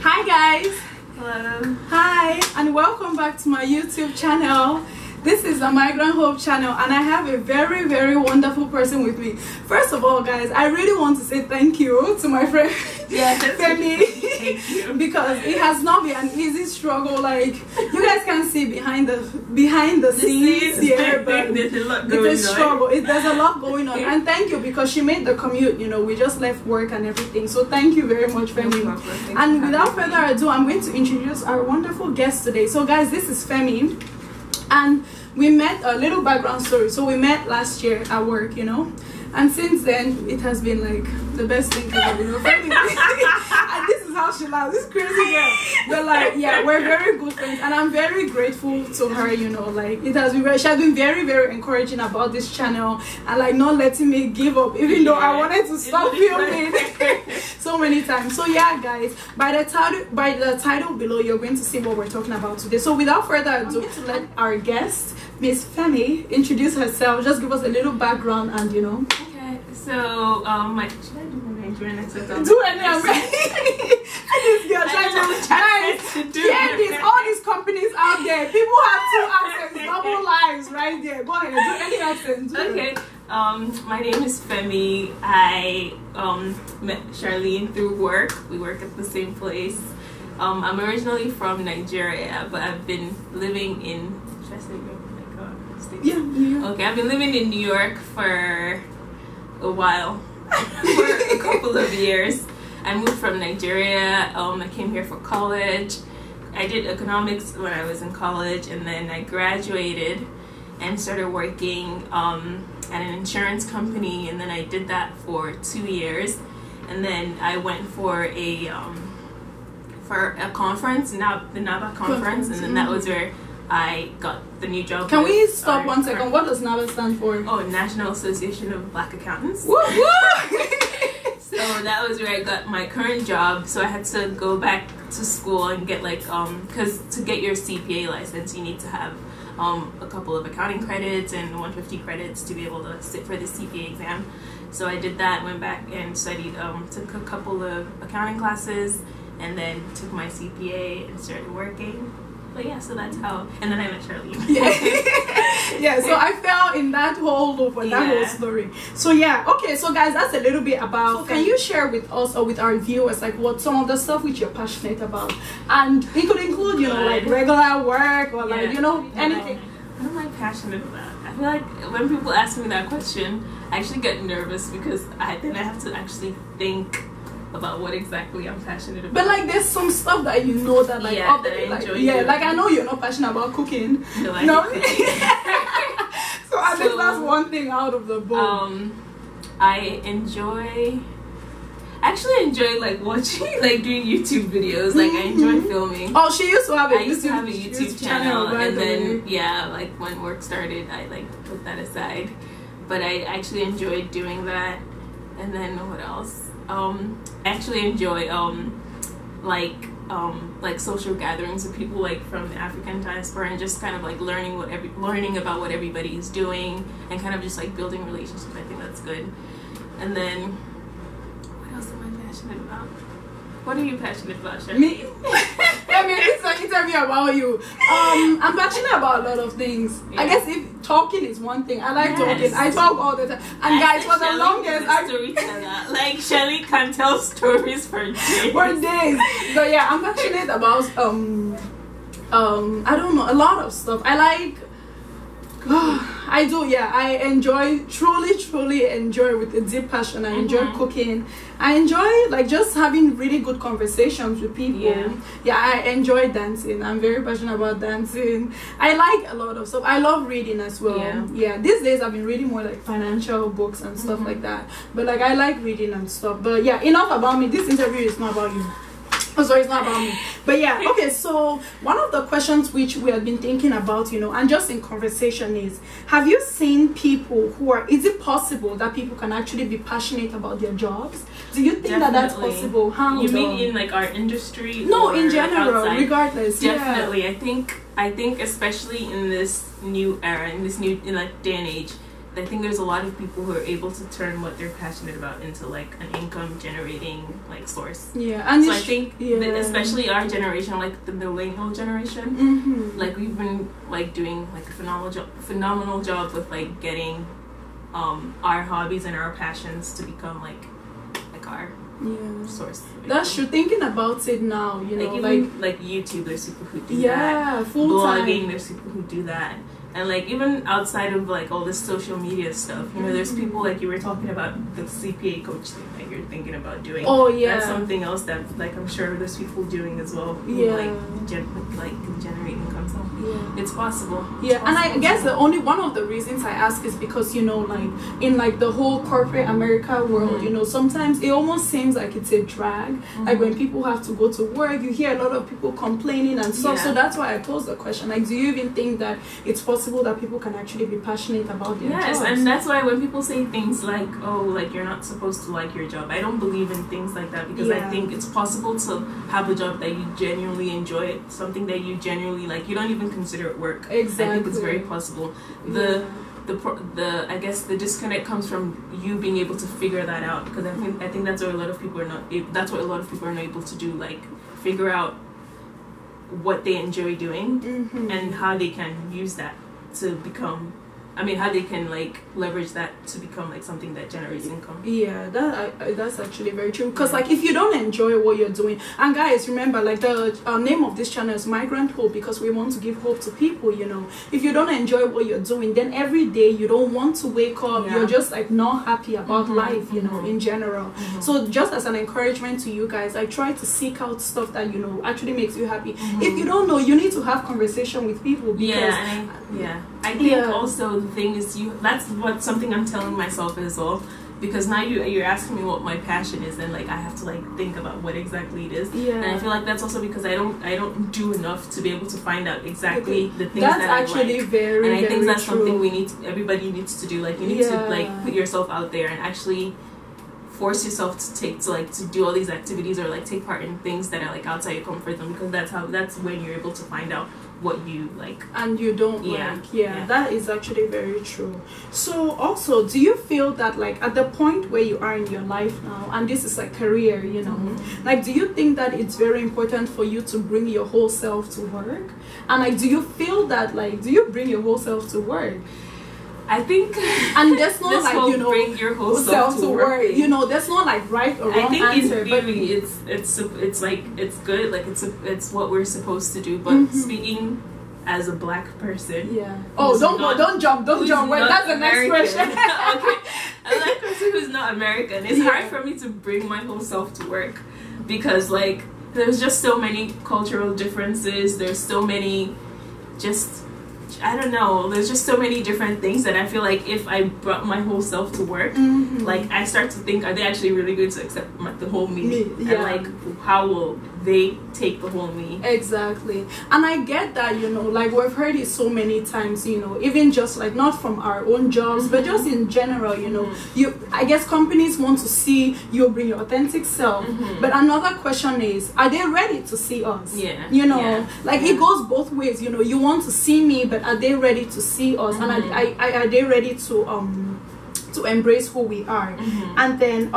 Hi guys. Hello. Hi and welcome back to my YouTube channel. This is the Migrant Hope channel and I have a very wonderful person with me. First of all guys, I really want to say thank you to my friend Fanny. Thank you. Because it has not been an easy struggle. Like you guys can see behind the scenes here, but there's a lot going it's a struggle. There's a lot going on. And thank you because she made the commute, you know, we just left work and everything. So thank you very much, Fanny. And without further ado, I'm going to introduce our wonderful guest today. So guys, this is Fanny. And we met, a little background story. So we met last year at work, you know. And since then, it has been like the best thing ever, you know. And this is how she laughs. This crazy girl. But like, yeah, we're very good friends, and I'm very grateful to her. You know, like it has been. She has been very encouraging about this channel and like not letting me give up, even though I wanted to stop filming so many times. So yeah, guys, by the title below, you're going to see what we're talking about today. So without further ado, I'm going to let our guest, Miss Fanny, introduce herself. Just give us a little background and you know. Okay, so should I do my Nigerian accent? Do any of it. This girl trying to do all these companies out there. People have two accents, double lives right there. Go ahead, do any accent. Okay. My name is Femi. I met Charlene through work. We work at the same place. I'm originally from Nigeria, but I've been living in. Should I say States? Yeah. Okay, I've been living in New York for a while, for a couple of years. I moved from Nigeria. I came here for college. I did economics when I was in college, and then I graduated and started working at an insurance company, and then I did that for 2 years, and then I went for a conference, the NABA conference, and then that was where I got the new job. Can we stop 1 second? What does NABA stand for? Oh, National Association of Black Accountants. Woo woo! So that was where I got my current job. So I had to go back to school and get like because to get your CPA license, you need to have a couple of accounting credits and 150 credits to be able to sit for the CPA exam. So I did that, went back and studied, took a couple of accounting classes, and then took my CPA and started working. But yeah, so that's how, and then I met Charlene. Yeah, so I fell in that whole loop and that whole story. So yeah, okay, so guys, that's a little bit about, can you share with us or with our viewers like what some of the stuff which you're passionate about? And it could include, you know, like regular work or like, you know, anything. What am I passionate about? I feel like when people ask me that question, I actually get nervous because then I have to actually think about what exactly I'm passionate about. But like there's some stuff that you know that like that I enjoy doing. Like I know you're not passionate about cooking. No, I hate cooking. So I think that's one thing out of the book. I actually enjoy like watching, like doing YouTube videos. Like I enjoy filming. Oh, she used to have a YouTube channel, and then like when work started, I like put that aside. But I actually enjoyed doing that. And then what else? I actually enjoy like social gatherings with people like from the African diaspora and just kind of like learning about what everybody is doing and kind of just like building relationships. I think that's good. And then what else am I passionate about? What are you passionate about, Sherry? Me? I mean, this is an interview about you. I'm passionate about a lot of things. I guess if talking is one thing, I like talking. I talk all the time. And guys, for the longest, storyteller. Like Shelly can tell stories for days. But yeah, I'm passionate about I don't know, a lot of stuff. I like. I do, yeah. I enjoy, truly enjoy with a deep passion. I enjoy cooking. I enjoy like just having really good conversations with people. Yeah, I enjoy dancing. I'm very passionate about dancing. I like a lot of stuff. I love reading as well. Yeah, these days I've been reading more like financial books and stuff like that. But like I like reading and stuff. But yeah, enough about me. This interview is not about you. Oh, sorry, it's not about me. But yeah, okay, so one of the questions which we have been thinking about, you know, and just in conversation is, have you seen people who are, is it possible that people can actually be passionate about their jobs? Do you think that that's possible? How? You mean in like our industry? No, in general, outside? Regardless. Definitely. I think especially in this new era, in this new like day and age, I think there's a lot of people who are able to turn what they're passionate about into like an income generating like source. Yeah, and so I think that especially our generation, like the millennial generation, like we've been like doing like a phenomenal job with like getting our hobbies and our passions to become like our source. That's true. Thinking about it now, you know, like YouTube, there's people who do that. Full time. Blogging, there's people who do that. And like even outside of like all this social media stuff, you know, there's people like you were talking about the CPA coach thing that you're thinking about doing. Oh yeah, that's something else that like I'm sure there's people doing as well. Who, like generate income. So it's possible. Yeah, and I guess the only one of the reasons I ask is because, you know, like in like the whole corporate America world, you know, sometimes it almost seems like it's a drag. Like when people have to go to work, you hear a lot of people complaining and stuff. So that's why I posed the question. Like, do you even think that it's possible that people can actually be passionate about their jobs? Yes, and that's why when people say things like, oh, like you're not supposed to like your job, I don't believe in things like that, because I think it's possible to have a job that you genuinely enjoy, something that you genuinely like. You don't even consider it work. Exactly. I think it's very possible. The I guess the disconnect comes from you being able to figure that out, because I think that's what a lot of people are not. That's what a lot of people are not able to do. Like figure out what they enjoy doing and how they can use that to become, how they can like leverage that to become like something that generates income. Yeah, that's actually very true, because like if you don't enjoy what you're doing, and guys remember, like the name of this channel is Migrant Hope, because we want to give hope to people. You know, if you don't enjoy what you're doing, then every day you don't want to wake up, you're just like not happy about life, you know, in general. So just as an encouragement to you guys, I try to seek out stuff that, you know, actually makes you happy. If you don't know, you need to have conversation with people, because I think also the thing is, that's what something I'm telling myself as well, because now you're asking me what my passion is, and like I have to like think about what exactly it is. And I feel like that's also because I don't do enough to be able to find out exactly the things that I like. Very, and I think that's true. Something everybody needs to do. Like you need to like put yourself out there and actually force yourself to do all these activities, or like take part in things that are like outside your comfort zone, because that's when you're able to find out what you like and you don't like. That is actually very true. So also, do you feel that like at the point where you are in your life now, and this is like career, you know, like do you think that it's very important for you to bring your whole self to work? And like do you feel that like, do you bring your whole self to work? I think, and that's not like, you know, bring your whole self to work. You know, that's not like right or wrong answer. But it's like it's good. Like it's what we're supposed to do. But speaking as a black person, don't jump. Wait, that's the next question. Okay, a black person who's not American. It's hard for me to bring my whole self to work, because like there's just so many cultural differences. There's so many I don't know, there's just so many different things that I feel like if I brought my whole self to work, like I start to think, are they actually really going to accept the whole me? And like how will they take the whole me? Exactly. And I get that, you know, like we've heard it so many times, you know, even just like not from our own jobs, but just in general, you know, I guess companies want to see you bring your authentic self. But another question is, are they ready to see us? You know, like it goes both ways. You know, you want to see me, but are they ready to see us? And are they ready to embrace who we are? And then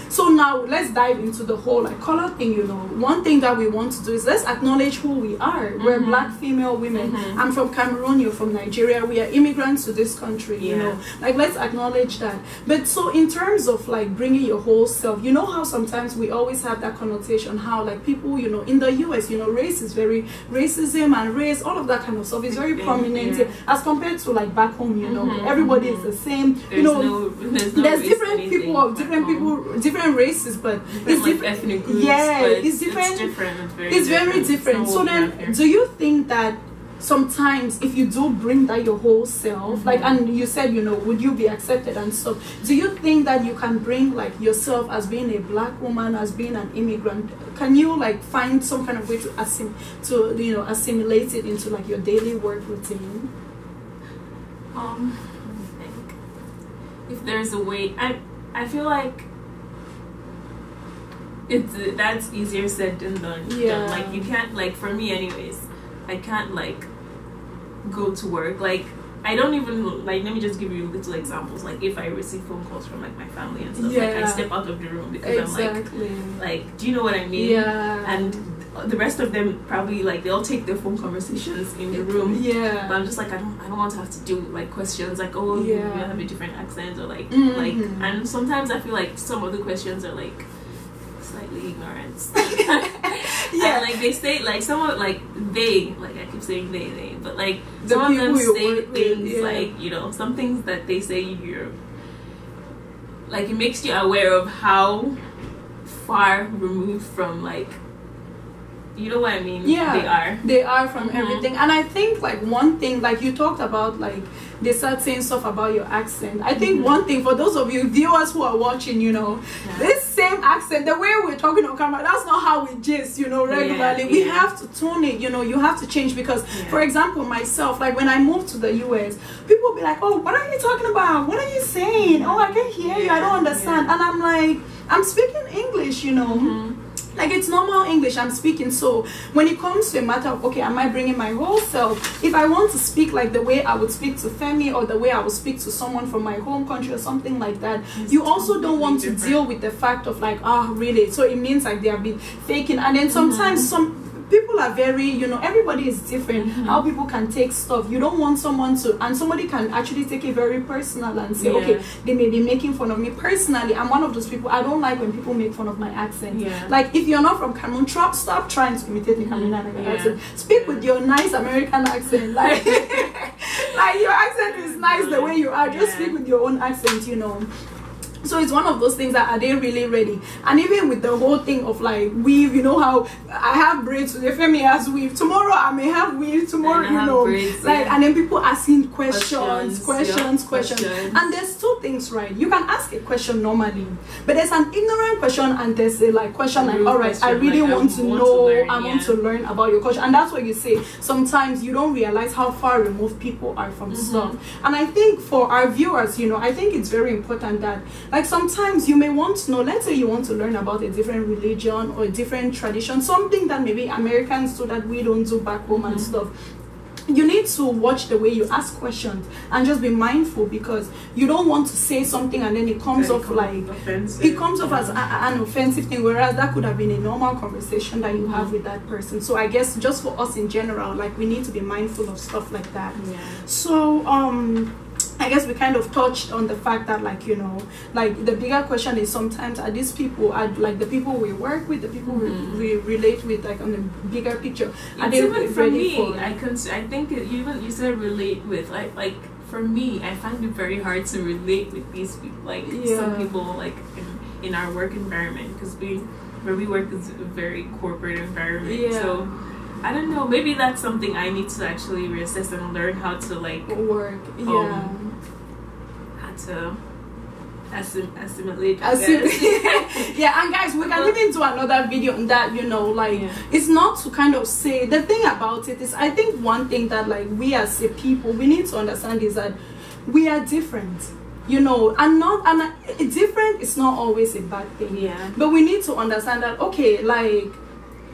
so now let's dive into the whole like color thing. You know, one thing that we want to do is let's acknowledge who we are. We're black female women. I'm from Cameroon, you're from Nigeria. We are immigrants to this country. You know, like let's acknowledge that. But so in terms of like bringing your whole self, you know how sometimes we always have that connotation, how like people, you know, in the US, you know, racism and race, all of that kind of stuff is very prominent as compared to like back home. You know, everybody is the same. You know, there's different people of different races, but it's like ethnic groups. It's different. It's very different. So then, do you think that sometimes if you do bring that your whole self, like, and you said, you know, would you be accepted and stuff? Do you think that you can bring like yourself as being a black woman, as being an immigrant? Can you like find some kind of way to assimilate it into like your daily work routine? If there's a way, I feel like that's easier said than done. Like you can't, like for me anyways, I can't like go to work. Like I don't even like. Let me just give you little examples. Like if I receive phone calls from like my family and stuff, like I step out of the room because I'm like, do you know what I mean? Yeah. And the rest of them probably like they'll take their phone conversations in the room. Yeah. But I'm just like I don't want to have to do like questions like, oh, you have a different accent or like and sometimes I feel like some of the questions are like slightly ignorant. Yeah. And, like they say like somewhat like they like I keep saying they but like The some of them people you say work with, things like, you know, some things that they say you're like it makes you aware of how far removed from like, you know what I mean? Yeah, they are from everything. And I think like one thing, like you talked about, like they start saying stuff about your accent. I think one thing for those of you viewers who are watching, you know, this same accent, the way we're talking on camera, that's not how we gist, you know, regularly. We have to tune it, you know, you have to change because, for example, myself, like when I moved to the US, people will be like, oh, what are you talking about? What are you saying? Oh, I can't hear you. I don't understand. And I'm like, I'm speaking English, you know. Like it's normal English I'm speaking. So when it comes to a matter of, okay, am I bringing my whole self? If I want to speak like the way I would speak to Fanny or the way I would speak to someone from my home country or something like that, you also don't want to deal with the fact of like, oh, really? So it means like they have been faking. And then sometimes some people are very, you know, everybody is different how people can take stuff. You don't want someone to, and somebody can actually take it very personal and say, okay, they may be making fun of me. Personally, I'm one of those people, I don't like when people make fun of my accent. Like if you're not from Cameroon, stop trying to imitate the Cameroonian accent. Speak with your nice American accent. Like like your accent is nice the way you are, just speak with your own accent, you know. So it's one of those things that are they really ready? And even with the whole thing of like weave, you know how I have braids today, Femi has weave, tomorrow I may have weave, tomorrow, you know, braids, like and then people asking questions. And there's two things, right? You can ask a question normally, but there's an ignorant question and there's a like question like, all right, I really want to know, I want to learn about your culture. And that's what you say. Sometimes you don't realize how far removed people are from stuff. And I think for our viewers, you know, I think it's very important that like sometimes you may want to know, let's say you want to learn about a different religion or a different tradition, something that maybe Americans do that we don't do back home and stuff. You need to watch the way you ask questions and just be mindful because you don't want to say something and then it comes off like offensive. It comes off as an offensive thing, whereas that could have been a normal conversation that you have with that person. So I guess just for us in general, like we need to be mindful of stuff like that. So I guess we kind of touched on the fact that, like, you know, like the bigger question is sometimes are these people, are like the people we work with, the people we relate with, like on the bigger picture, are they even for ready me for I think even you said relate with, like for me I find it very hard to relate with these people, like some people like in our work environment, because where we work is a very corporate environment. So I don't know, maybe that's something I need to actually reassess and learn how to like work. How to assimilate. Yeah, and guys, we can even do another video on that, you know, like it's not to kind of say, the thing about it is, I think one thing that like we as a people, we need to understand is that we are different. You know, and different is not always a bad thing. But we need to understand that, okay, like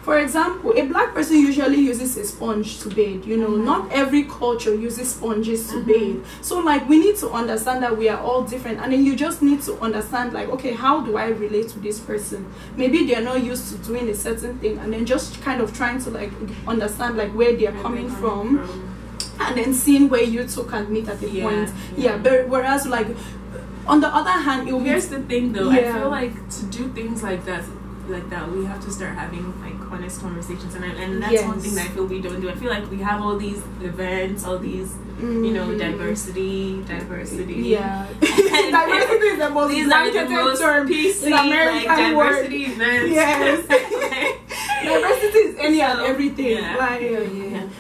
for example, a black person usually uses a sponge to bathe, you know. Not every culture uses sponges to bathe. So like we need to understand that we are all different, and then you just need to understand like, okay, how do I relate to this person? Maybe they're not used to doing a certain thing, and then just kind of trying to like understand like where they're coming from. And then seeing where you two can meet at a point. But whereas like on the other hand, here's the thing though, I feel like to do things like that, we have to start having like honest conversations, and that's one thing that I feel we don't do. I feel like we have all these events, all these you know, diversity. Diversity is the most blanketed term in American like, diversity events. Diversity is any and everything.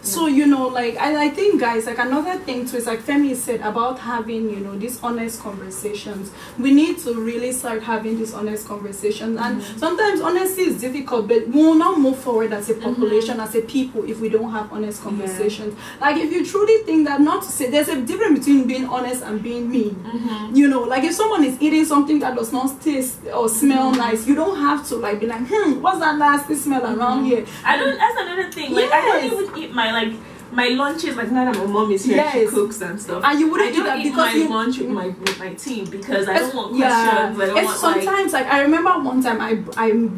So you know, like I think guys, like another thing too is like Femi said about having, you know, these honest conversations. We need to really start having these honest conversations, and sometimes honesty is difficult, but we will not move forward as a population, as a people, if we don't have honest conversations. Like if you truly think that, not to say there's a difference between being honest and being mean. You know, like if someone is eating something that does not taste or smell nice, you don't have to like be like, what's that nasty smell around here? That's another thing. Like I don't even eat my my lunches, like now that my mom is here, she cooks and stuff. And you wouldn't do that because I don't eat my lunch with my team because I don't want questions. I don't want sometimes like I remember one time I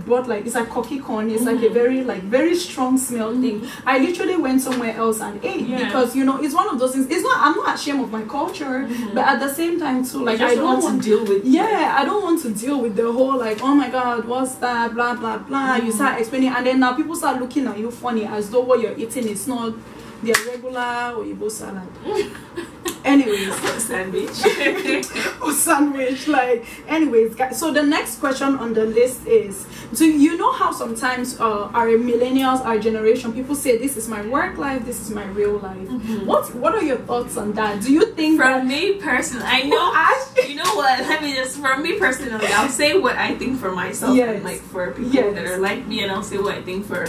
bought like it's like cocky corn. It's like a very strong smell thing. I literally went somewhere else and ate because you know it's one of those things. It's not I'm not ashamed of my culture, but at the same time too, like I don't want to deal with. I don't want to deal with the whole like, oh my god, what's that, blah blah blah. You start explaining, and then now people start looking at you funny as though what you're eating is not their regular Oyibo salad. Anyways, sandwich. Like, anyways, guys. So the next question on the list is: do you know how sometimes our millennials, our generation, people say this is my work life, this is my real life? What are your thoughts on that? Do you think? From me personally, I know. You know what? Let me just. From me personally, I'll say what I think for myself, and like for people that are like me, and I'll say what I think for.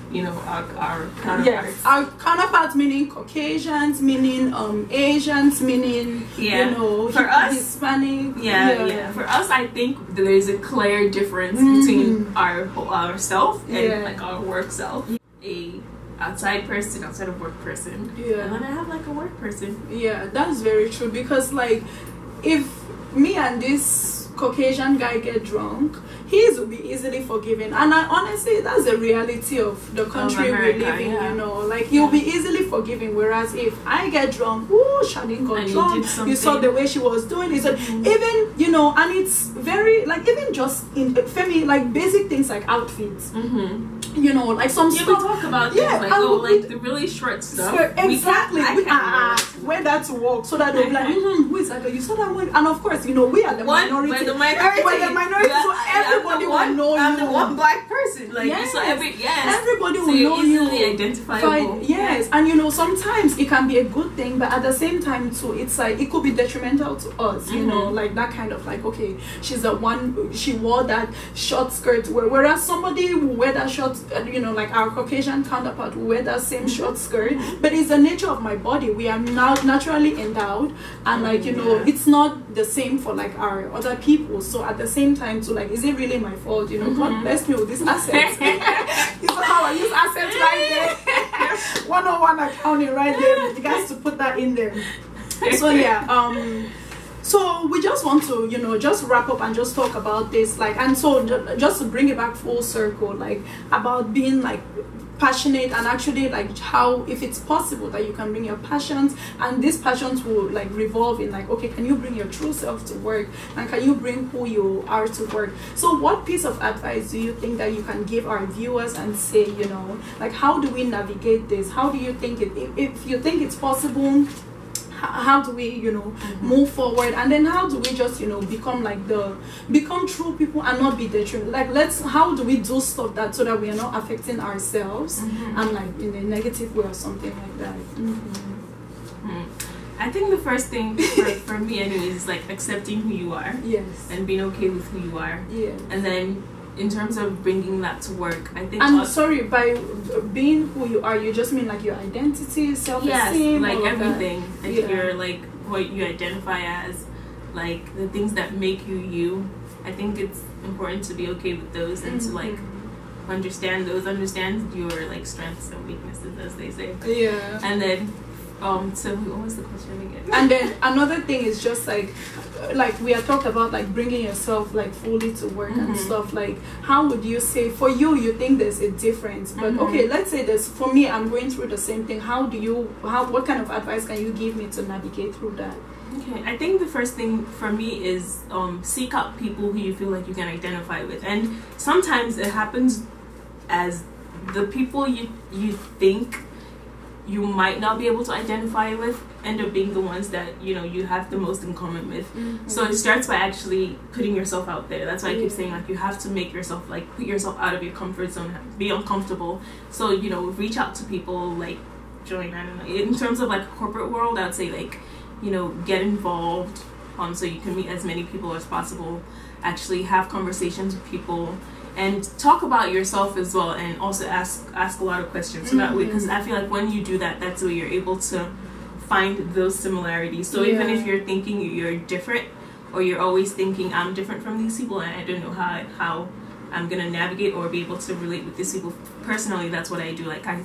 You know, our counterparts. Yes, our counterparts meaning Caucasians, meaning Asians, meaning you know, for us Hispanic. For us, I think there is a clear difference between our self and like our work self. A outside person, outside of work person. And then I have like a work person. Yeah, that's very true because like if me and this Caucasian guy get drunk, his will be easily forgiven, and I honestly that's the reality of the country we live in. You know, like you'll be easily forgiven, whereas if I get drunk, Shadin got drunk, you saw the way she was doing it, even you know, and it's very like even just in Femi, like basic things like outfits. You know, like some people talk about things like like the really short stuff. Exactly, wear that to work so that they'll be like, who is that girl? You saw that one, and of course, you know, we are the minority. We're the minority, so everybody will know you. I'm the one black person, like so everybody will know easily you. Identifiable. Yes, and you know, sometimes it can be a good thing, but at the same time too, it's like it could be detrimental to us. You know, like that kind of like, okay, she's the one, she wore that short skirt, whereas somebody will wear that short. You know, like our Caucasian counterpart will wear that same short skirt, but it's the nature of my body. We are now naturally endowed, and like you know, it's not the same for like our other people. So at the same time, too, like, is it really my fault? You know, God bless me with this asset. You know how I use assets right there. 101 accounting right there. You guys to put that in there. So yeah, so we just want to, you know, just wrap up and just talk about this, like, and so just to bring it back full circle, like about being like passionate and actually like how if it's possible that you can bring your passions, and these passions will like revolve in like, okay, can you bring your true self to work, and can you bring who you are to work? So what piece of advice do you think that you can give our viewers and say, you know, like how do we navigate this? How do you think if you think it's possible, how do we, you know, move forward, and then how do we just, you know, become true people and not be detrimental? Like how do we do stuff that so that we are not affecting ourselves and like in a negative way or something like that? I think the first thing for me anyways is like accepting who you are, and being okay with who you are, and then in terms of bringing that to work, I think. And sorry, by being who you are, you just mean like your identity, self-esteem, like everything, like you're like what you identify as, like the things that make you you. I think it's important to be okay with those and to like understand your like strengths and weaknesses, as they say. Yeah. And then so what was the question again? And then another thing is just like we are talking about like bringing yourself like fully to work and stuff. Like how would you say for you think there's a difference, but okay, let's say this for me, I'm going through the same thing. What kind of advice can you give me to navigate through that? Okay, I think the first thing for me is seek out people who you feel like you can identify with, and sometimes it happens as the people you think you might not be able to identify with end up being the ones that, you know, you have the most in common with. So it starts by actually putting yourself out there. That's why I keep saying like you have to make yourself like put yourself out of your comfort zone, be uncomfortable. So, you know, reach out to people, like join, I don't know, in terms of like a corporate world, I would say like, you know, get involved so you can meet as many people as possible, actually have conversations with people, and talk about yourself as well, and also ask a lot of questions. So that way, because I feel like when you do that, that's where you're able to find those similarities. So even if you're thinking you're different, or you're always thinking I'm different from these people and I don't know how I'm gonna navigate or be able to relate with these people personally, that's what I do. Like I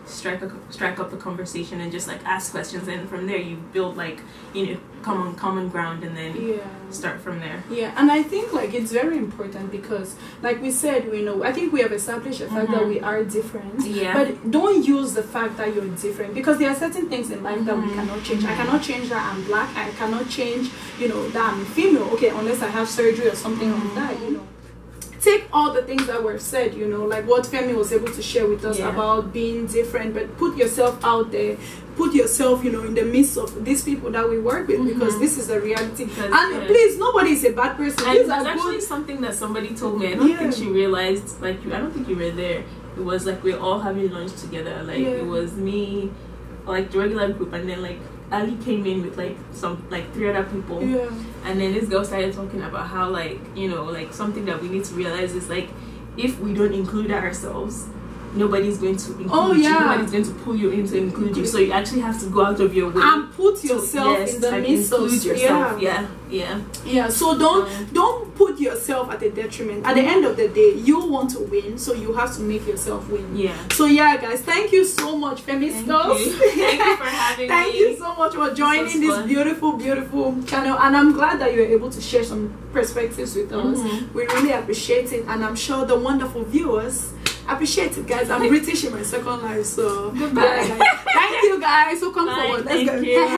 strike up a conversation and just like ask questions, and from there you build like, you know, common ground, and then start from there. Yeah, and I think like it's very important because like we said, you know, I think we have established the fact that we are different. Yeah. But don't use the fact that you're different, because there are certain things in life that we cannot change. I cannot change that I'm black. I cannot change, you know, that I'm female. Okay, unless I have surgery or something like that, you know. Take all the things that were said, you know, like what Femi was able to share with us about being different, but put yourself out there, put yourself, you know, in the midst of these people that we work with, because this is the reality. And please, nobody is a bad person. And that's actually something that somebody told me. I don't think she realized, like, I don't think you were there. It was like we're all having lunch together. Like it was me, like the regular group, and then like Ali came in with like some like 3 other people, and then this girl started talking about how, like, you know, like something that we need to realize is like, if we don't include ourselves, nobody's going to include you. Nobody's going to pull you in to include you. So you actually have to go out of your way and put yourself in the midst of yourself. So don't put yourself at a detriment. At the end of the day, you want to win, so you have to make yourself win. So guys, thank you so much, Fannys Passions. Thank you for having me. Thank you so much for joining this beautiful channel, and I'm glad that you were able to share some perspectives with us. We really appreciate it, and I'm sure the wonderful viewers appreciate it, guys. I'm British in my second life, so goodbye. Thank you, guys. So come forward. Let's go.